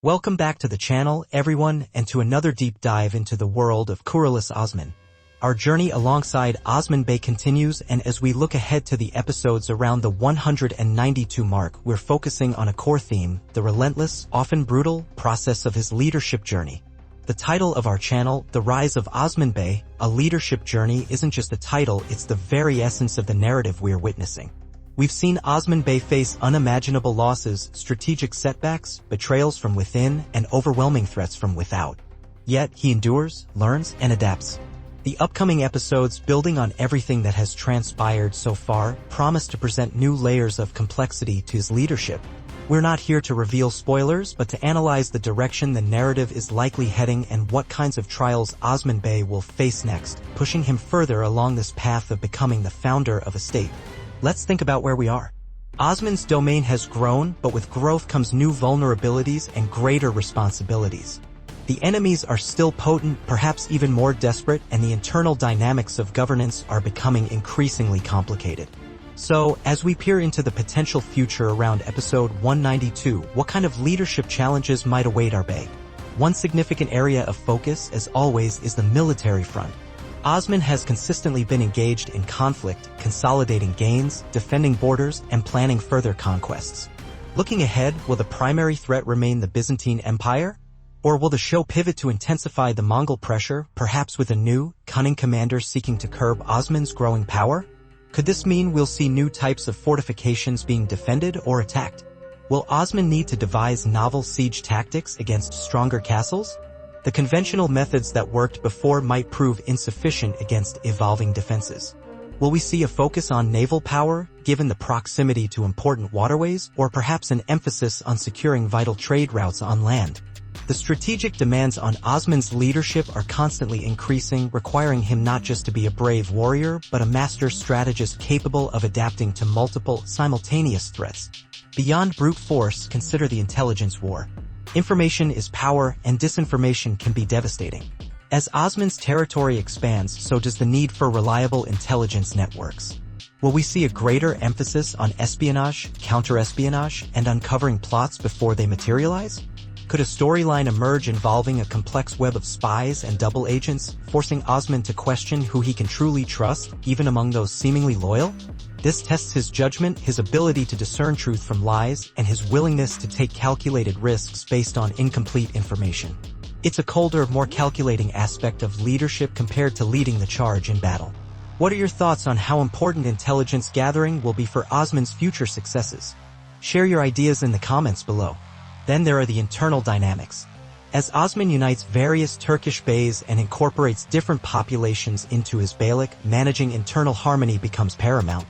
Welcome back to the channel, everyone, and to another deep dive into the world of Kuruluş Osman. Our journey alongside Osman Bey continues, and as we look ahead to the episodes around the 192 mark, we're focusing on a core theme, the relentless, often brutal, process of his leadership journey. The title of our channel, The Rise of Osman Bey, A Leadership Journey, isn't just a title, it's the very essence of the narrative we're witnessing. We've seen Osman Bey face unimaginable losses, strategic setbacks, betrayals from within, and overwhelming threats from without. Yet, he endures, learns, and adapts. The upcoming episodes, building on everything that has transpired so far, promise to present new layers of complexity to his leadership. We're not here to reveal spoilers, but to analyze the direction the narrative is likely heading and what kinds of trials Osman Bey will face next, pushing him further along this path of becoming the founder of a state. Let's think about where we are. Osman's domain has grown, but with growth comes new vulnerabilities and greater responsibilities. The enemies are still potent, perhaps even more desperate, and the internal dynamics of governance are becoming increasingly complicated. So, as we peer into the potential future around episode 192, what kind of leadership challenges might await our Bey? One significant area of focus, as always, is the military front. Osman has consistently been engaged in conflict, consolidating gains, defending borders, and planning further conquests. Looking ahead, will the primary threat remain the Byzantine Empire? Or will the show pivot to intensify the Mongol pressure, perhaps with a new, cunning commander seeking to curb Osman's growing power? Could this mean we'll see new types of fortifications being defended or attacked? Will Osman need to devise novel siege tactics against stronger castles? The conventional methods that worked before might prove insufficient against evolving defenses. Will we see a focus on naval power, given the proximity to important waterways, or perhaps an emphasis on securing vital trade routes on land? The strategic demands on Osman's leadership are constantly increasing, requiring him not just to be a brave warrior, but a master strategist capable of adapting to multiple, simultaneous threats. Beyond brute force, consider the intelligence war. Information is power, and disinformation can be devastating. As Osman's territory expands, so does the need for reliable intelligence networks. Will we see a greater emphasis on espionage, counter-espionage, and uncovering plots before they materialize? Could a storyline emerge involving a complex web of spies and double agents, forcing Osman to question who he can truly trust, even among those seemingly loyal? This tests his judgment, his ability to discern truth from lies, and his willingness to take calculated risks based on incomplete information. It's a colder, more calculating aspect of leadership compared to leading the charge in battle. What are your thoughts on how important intelligence gathering will be for Osman's future successes? Share your ideas in the comments below. Then there are the internal dynamics. As Osman unites various Turkish beys and incorporates different populations into his beylik, managing internal harmony becomes paramount.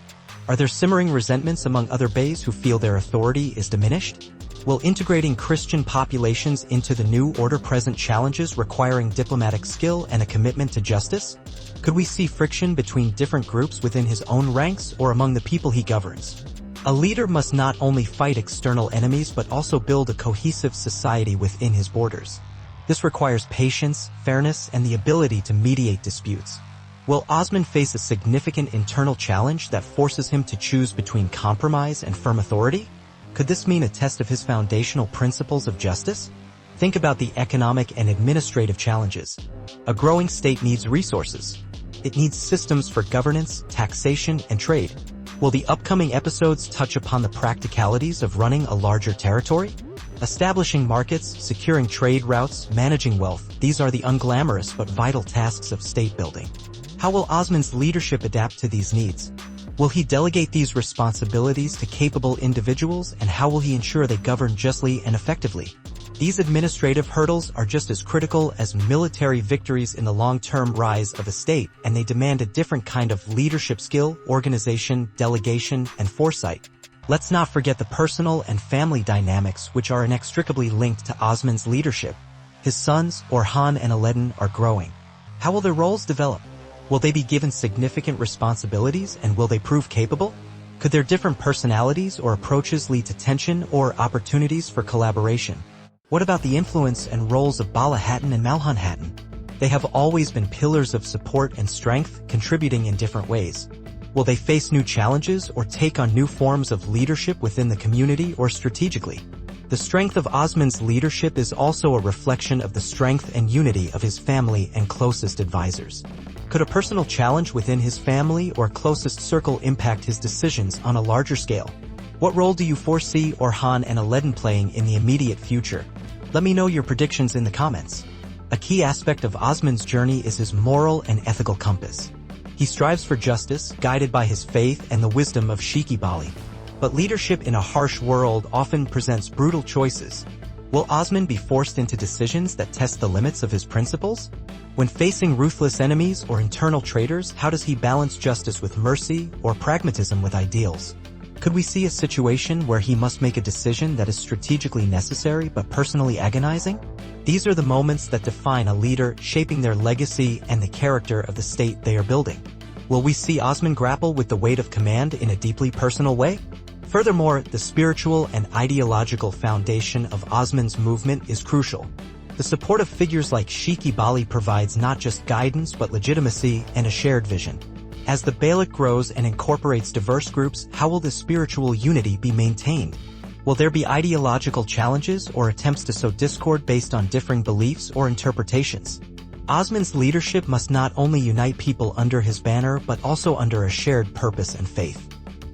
Are there simmering resentments among other beys who feel their authority is diminished? Will integrating Christian populations into the new order present challenges requiring diplomatic skill and a commitment to justice? Could we see friction between different groups within his own ranks or among the people he governs? A leader must not only fight external enemies but also build a cohesive society within his borders. This requires patience, fairness, and the ability to mediate disputes. Will Osman face a significant internal challenge that forces him to choose between compromise and firm authority? Could this mean a test of his foundational principles of justice? Think about the economic and administrative challenges. A growing state needs resources. It needs systems for governance, taxation, and trade. Will the upcoming episodes touch upon the practicalities of running a larger territory? Establishing markets, securing trade routes, managing wealth, these are the unglamorous but vital tasks of state building. How will Osman's leadership adapt to these needs? Will he delegate these responsibilities to capable individuals, and how will he ensure they govern justly and effectively? These administrative hurdles are just as critical as military victories in the long-term rise of a state, and they demand a different kind of leadership skill, organization, delegation, and foresight. Let's not forget the personal and family dynamics which are inextricably linked to Osman's leadership. His sons, Orhan and Alaeddin, are growing. How will their roles develop? Will they be given significant responsibilities, and will they prove capable? Could their different personalities or approaches lead to tension or opportunities for collaboration? What about the influence and roles of Bala Hatun and Malhan Hatun? They have always been pillars of support and strength, contributing in different ways. Will they face new challenges or take on new forms of leadership within the community or strategically? The strength of Osman's leadership is also a reflection of the strength and unity of his family and closest advisors. Could a personal challenge within his family or closest circle impact his decisions on a larger scale? What role do you foresee Orhan and Aladdin playing in the immediate future? Let me know your predictions in the comments. A key aspect of Osman's journey is his moral and ethical compass. He strives for justice, guided by his faith and the wisdom of Sheikh Bali. But leadership in a harsh world often presents brutal choices. Will Osman be forced into decisions that test the limits of his principles? When facing ruthless enemies or internal traitors, how does he balance justice with mercy or pragmatism with ideals? Could we see a situation where he must make a decision that is strategically necessary but personally agonizing? These are the moments that define a leader, shaping their legacy and the character of the state they are building. Will we see Osman grapple with the weight of command in a deeply personal way? Furthermore, the spiritual and ideological foundation of Osman's movement is crucial. The support of figures like Sheikh Bali provides not just guidance but legitimacy and a shared vision. As the Beylik grows and incorporates diverse groups, how will this spiritual unity be maintained? Will there be ideological challenges or attempts to sow discord based on differing beliefs or interpretations? Osman's leadership must not only unite people under his banner but also under a shared purpose and faith.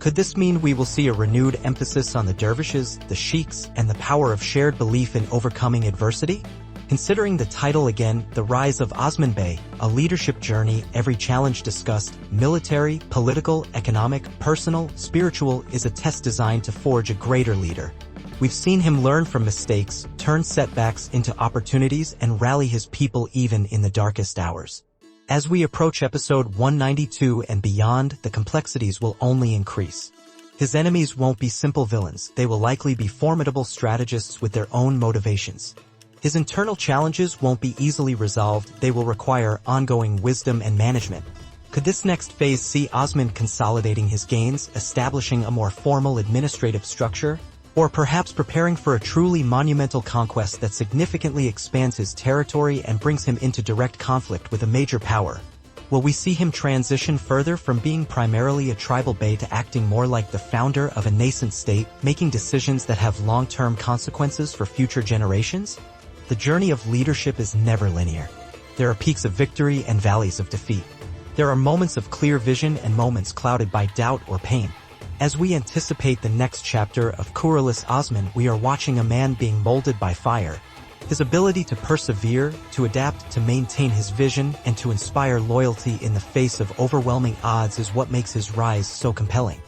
Could this mean we will see a renewed emphasis on the dervishes, the sheiks, and the power of shared belief in overcoming adversity? Considering the title again, The Rise of Osman Bey, a leadership journey, every challenge discussed, military, political, economic, personal, spiritual, is a test designed to forge a greater leader. We've seen him learn from mistakes, turn setbacks into opportunities, and rally his people even in the darkest hours. As we approach episode 192 and beyond, the complexities will only increase. His enemies won't be simple villains, they will likely be formidable strategists with their own motivations. His internal challenges won't be easily resolved, they will require ongoing wisdom and management. Could this next phase see Osman consolidating his gains, establishing a more formal administrative structure, or perhaps preparing for a truly monumental conquest that significantly expands his territory and brings him into direct conflict with a major power? Will we see him transition further from being primarily a tribal bey to acting more like the founder of a nascent state, making decisions that have long-term consequences for future generations? The journey of leadership is never linear. There are peaks of victory and valleys of defeat. There are moments of clear vision and moments clouded by doubt or pain. As we anticipate the next chapter of Kuruluş Osman, we are watching a man being molded by fire. His ability to persevere, to adapt, to maintain his vision, and to inspire loyalty in the face of overwhelming odds is what makes his rise so compelling.